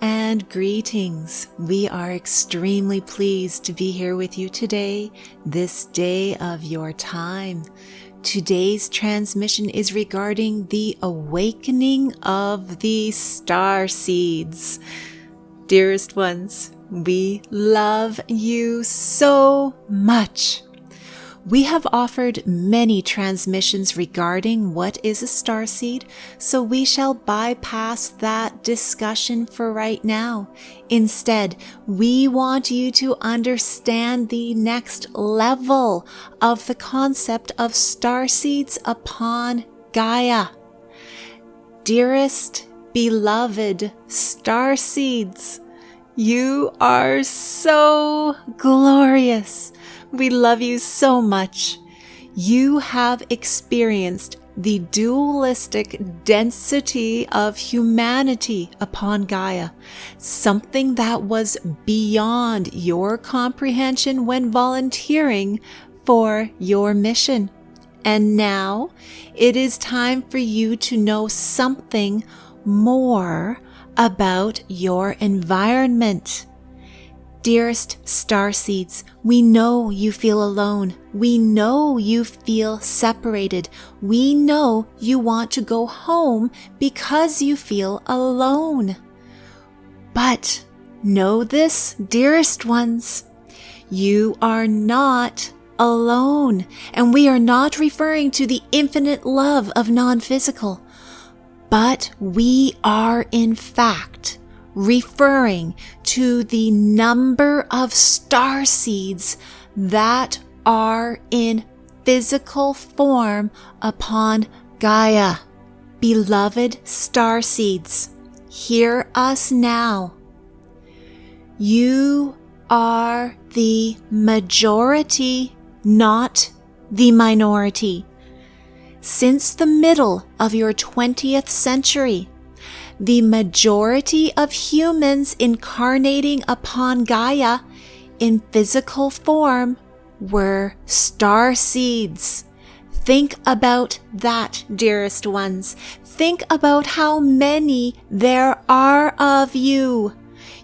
and greetings. We are extremely pleased to be here with you today, this day of your time. Today's transmission is regarding the awakening of the Starseeds. Dearest ones, we love you so much. We have offered many transmissions regarding what is a starseed, so we shall bypass that discussion for right now. Instead, we want you to understand the next level of the concept of starseeds upon Gaia. Dearest, beloved starseeds, you are so glorious. We love you so much. You have experienced the dualistic density of humanity upon Gaia, something that was beyond your comprehension when volunteering for your mission. And now it is time for you to know something more about your environment. Dearest starseeds, we know you feel alone. We know you feel separated. We know you want to go home because you feel alone. But know this, dearest ones, you are not alone. And we are not referring to the infinite love of non-physical, but we are in fact referring to the number of starseeds that are in physical form upon Gaia. Beloved starseeds, hear us now. You are the majority, not the minority. Since the middle of your 20th century, the majority of humans incarnating upon Gaia in physical form were starseeds. Think about that, dearest ones. Think about how many there are of you.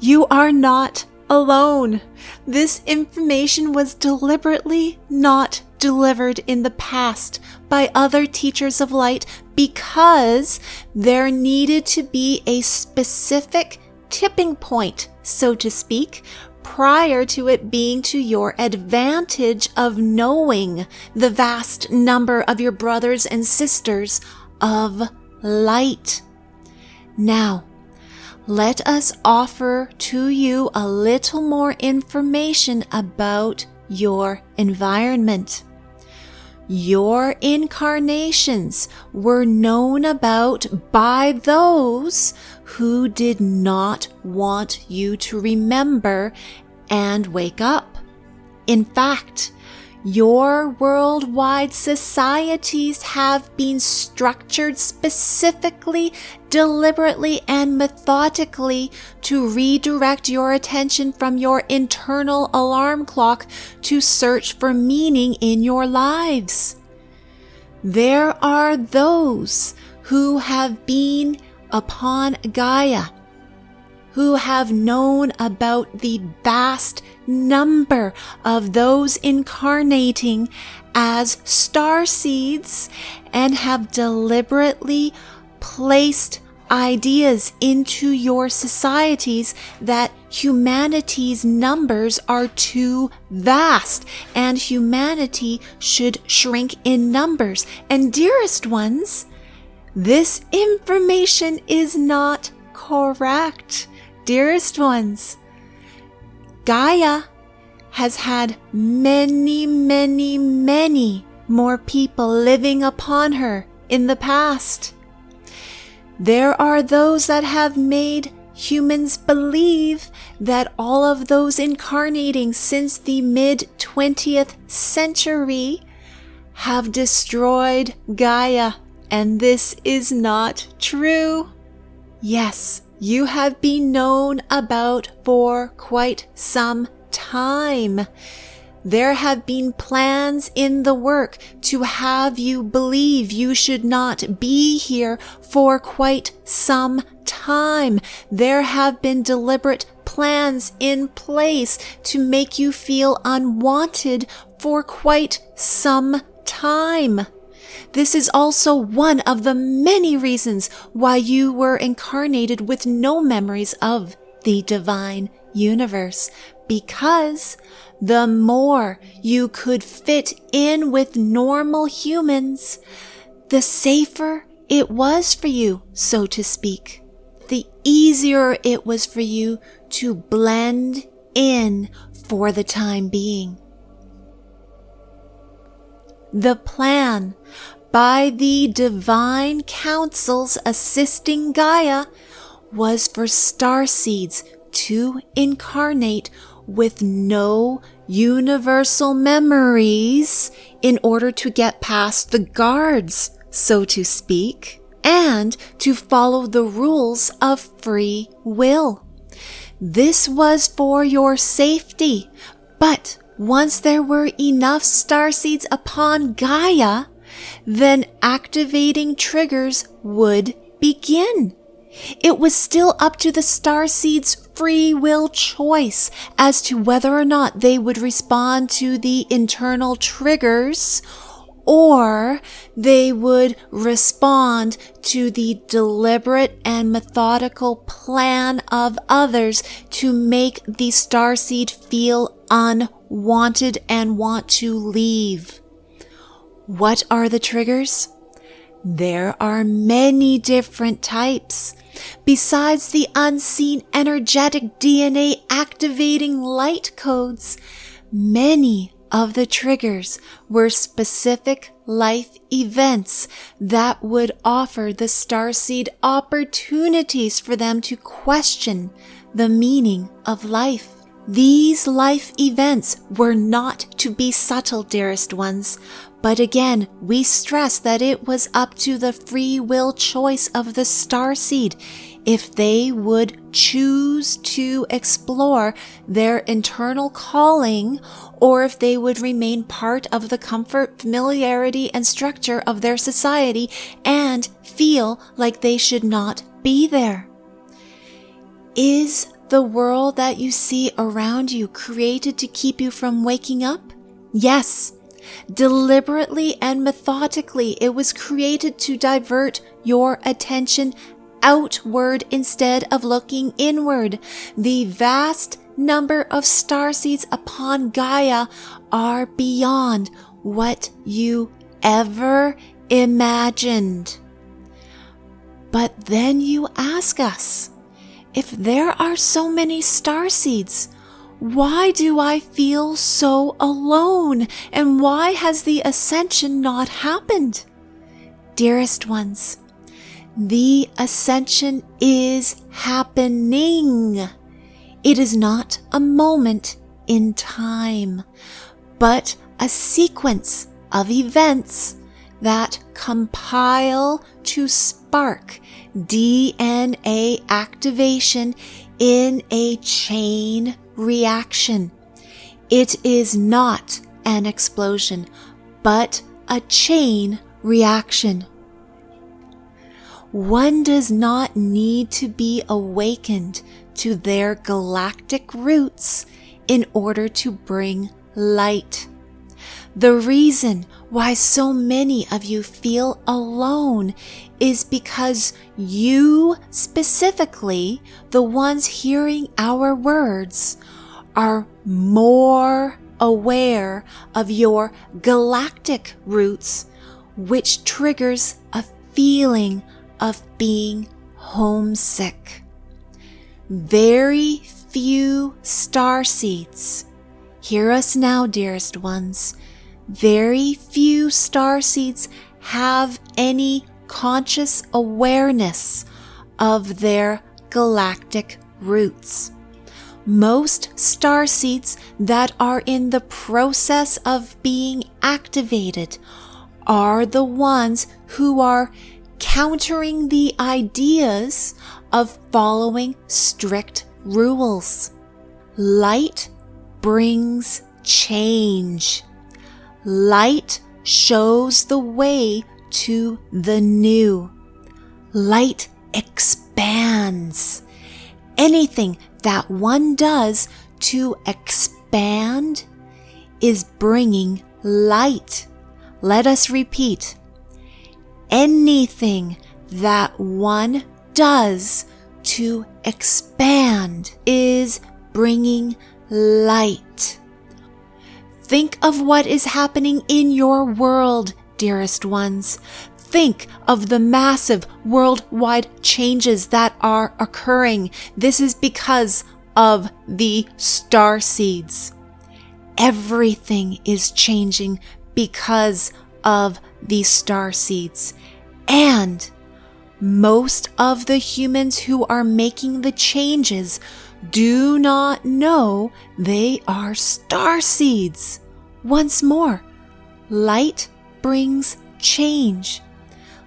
You are not alone. This information was deliberately not delivered in the past by other teachers of light because there needed to be a specific tipping point, so to speak, prior to it being to your advantage of knowing the vast number of your brothers and sisters of light. Now, let us offer to you a little more information about your environment. Your incarnations were known about by those who did not want you to remember and wake up. In fact, your worldwide societies have been structured specifically, deliberately, and methodically to redirect your attention from your internal alarm clock to search for meaning in your lives. There are those who have been upon Gaia, who have known about the vast number of those incarnating as starseeds and have deliberately placed ideas into your societies that humanity's numbers are too vast and humanity should shrink in numbers. And dearest ones, this information is not correct. Dearest ones, Gaia has had many, many, many more people living upon her in the past. There are those that have made humans believe that all of those incarnating since the mid-20th century have destroyed Gaia, and this is not true. Yes, you have been known about for quite some time. There have been plans in the work to have you believe you should not be here for quite some time. There have been deliberate plans in place to make you feel unwanted for quite some time. This is also one of the many reasons why you were incarnated with no memories of the divine universe, because the more you could fit in with normal humans, the safer it was for you, so to speak. The easier it was for you to blend in for the time being. The plan by the divine councils assisting Gaia was for starseeds to incarnate with no universal memories in order to get past the guards, so to speak, and to follow the rules of free will. This was for your safety, but once there were enough starseeds upon Gaia, then activating triggers would begin. It was still up to the starseeds' free will choice as to whether or not they would respond to the internal triggers, or they would respond to the deliberate and methodical plan of others to make the starseed feel unwanted and want to leave. What are the triggers? There are many different types. Besides the unseen energetic DNA activating light codes, many of the triggers were specific life events that would offer the starseed opportunities for them to question the meaning of life. These life events were not to be subtle, dearest ones, but again, we stress that it was up to the free will choice of the starseed if they would choose to explore their internal calling, or if they would remain part of the comfort, familiarity, and structure of their society and feel like they should not be there. Is the world that you see around you created to keep you from waking up? Yes. Deliberately and methodically, it was created to divert your attention outward instead of looking inward. The vast number of starseeds upon Gaia are beyond what you ever imagined. But then you ask us, if there are so many starseeds, why do I feel so alone? And why has the ascension not happened? Dearest ones, the ascension is happening. It is not a moment in time, but a sequence of events that compile to spark DNA activation in a chain reaction. It is not an explosion, but a chain reaction. One does not need to be awakened to their galactic roots in order to bring light. The reason why so many of you feel alone is because you, specifically the ones hearing our words, are more aware of your galactic roots, which triggers a feeling of being homesick. Very few starseeds, hear us now, dearest ones, very few starseeds have any conscious awareness of their galactic roots. Most starseeds that are in the process of being activated are the ones who are countering the ideas of following strict rules. Light brings change. Light shows the way to the new. Light expands. Anything that one does to expand is bringing light. Let us repeat. Anything that one does to expand is bringing light. Think of what is happening in your world, dearest ones. Think of the massive worldwide changes that are occurring. This is because of the starseeds. Everything is changing because of the starseeds. And most of the humans who are making the changes do not know they are starseeds. Once more, light brings change.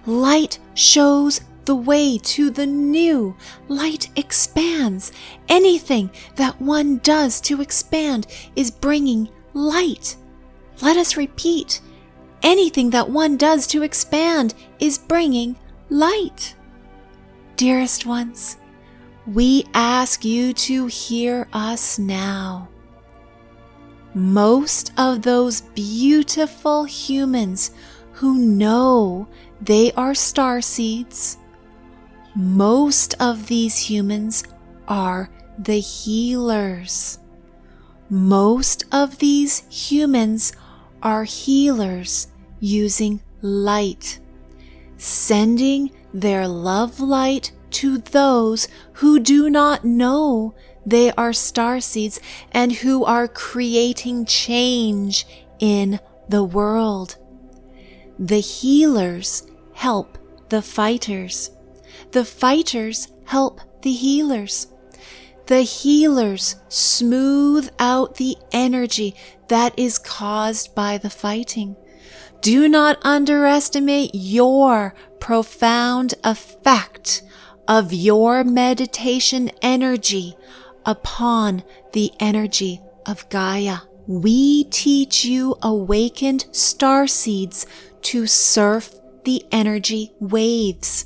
Light shows the way to the new. Light expands. Anything that one does to expand is bringing light. Let us repeat. Anything that one does to expand is bringing light. Dearest ones, we ask you to hear us now. Most of those beautiful humans who know they are starseeds, most of these humans are the healers. Most of these humans are healers using light, sending their love light to those who do not know they are starseeds and who are creating change in the world. The healers help the fighters. The fighters help the healers. The healers smooth out the energy that is caused by the fighting. Do not underestimate your profound effect of your meditation energy upon the energy of Gaia. We teach you awakened starseeds to surf the energy waves.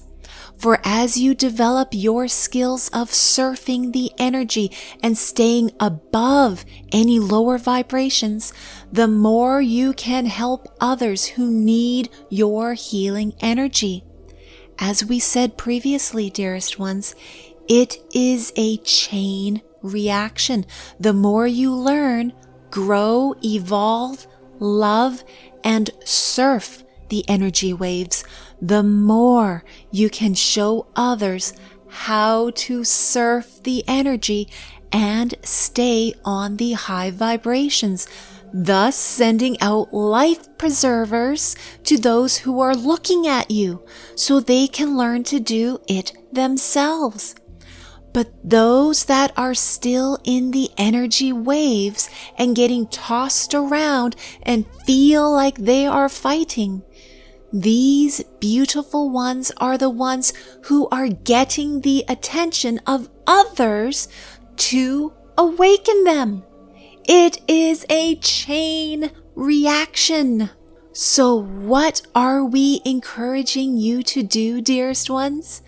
For as you develop your skills of surfing the energy and staying above any lower vibrations, the more you can help others who need your healing energy. As we said previously, dearest ones, it is a chain reaction. The more you learn, grow, evolve, love, and surf the energy waves, the more you can show others how to surf the energy and stay on the high vibrations, thus sending out life preservers to those who are looking at you so they can learn to do it themselves. But those that are still in the energy waves and getting tossed around and feel like they are fighting, these beautiful ones are the ones who are getting the attention of others to awaken them. It is a chain reaction. So what are we encouraging you to do, dearest ones?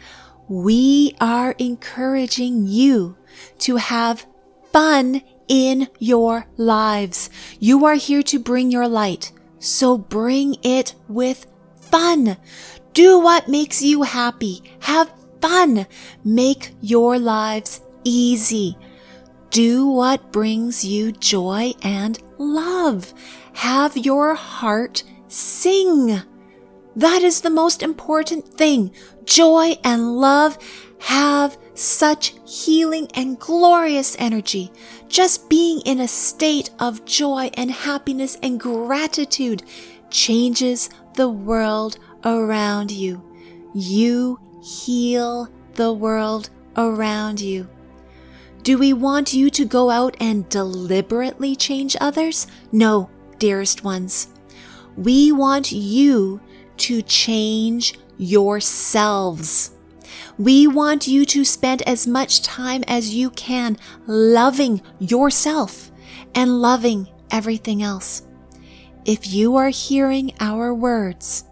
We are encouraging you to have fun in your lives. You are here to bring your light, so bring it with fun. Do what makes you happy. Have fun. Make your lives easy. Do what brings you joy and love. Have your heart sing. That is the most important thing. Joy and love have such healing and glorious energy. Just being in a state of joy and happiness and gratitude changes the world around you. You heal the world around you. Do we want you to go out and deliberately change others? No, dearest ones. We want you to change yourselves. We want you to spend as much time as you can loving yourself and loving everything else. If you are hearing our words,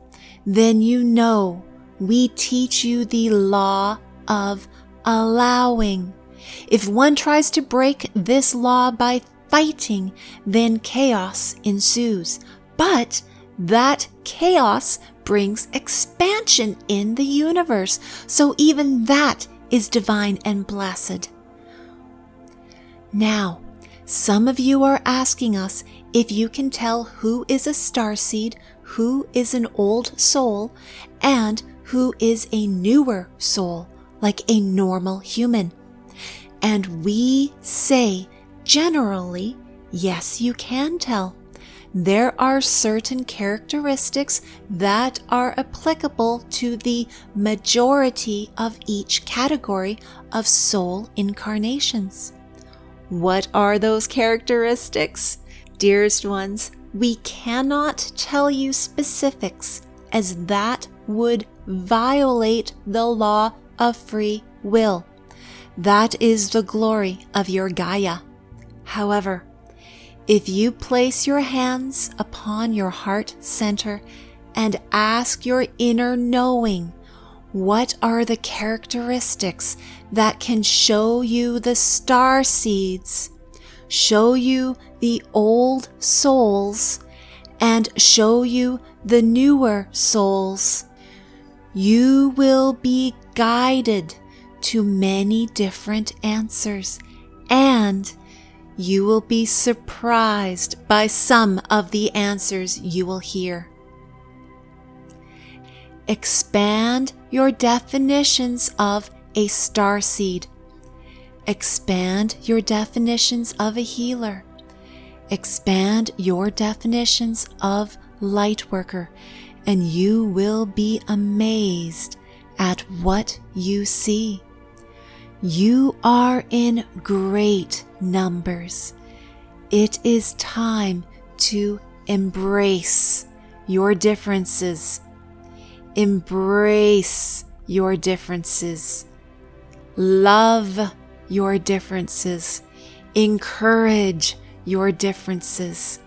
then you know we teach you the law of allowing. If one tries to break this law by fighting, then chaos ensues. But that chaos brings expansion in the universe. So even that is divine and blessed. Now, some of you are asking us if you can tell who is a starseed, who is an old soul, and who is a newer soul, like a normal human. And we say, generally, yes, you can tell. There are certain characteristics that are applicable to the majority of each category of soul incarnations. What are those characteristics? Dearest ones, we cannot tell you specifics, as that would violate the law of free will. That is the glory of your Gaia. However, if you place your hands upon your heart center and ask your inner knowing, what are the characteristics that can show you the star seeds, show you the old souls, and show you the newer souls, you will be guided to many different answers, and you will be surprised by some of the answers you will hear. Expand your definitions of a starseed. Expand your definitions of a healer. Expand your definitions of Lightworker, and you will be amazed at what you see. You are in great numbers. It is time to embrace your differences. Embrace your differences. Love your differences. Encourage your differences.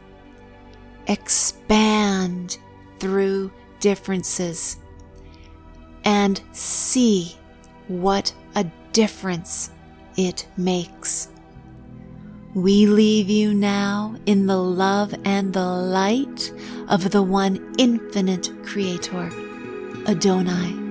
Expand through differences and see what a difference it makes. We leave you now in the love and the light of the one infinite Creator, Adonai.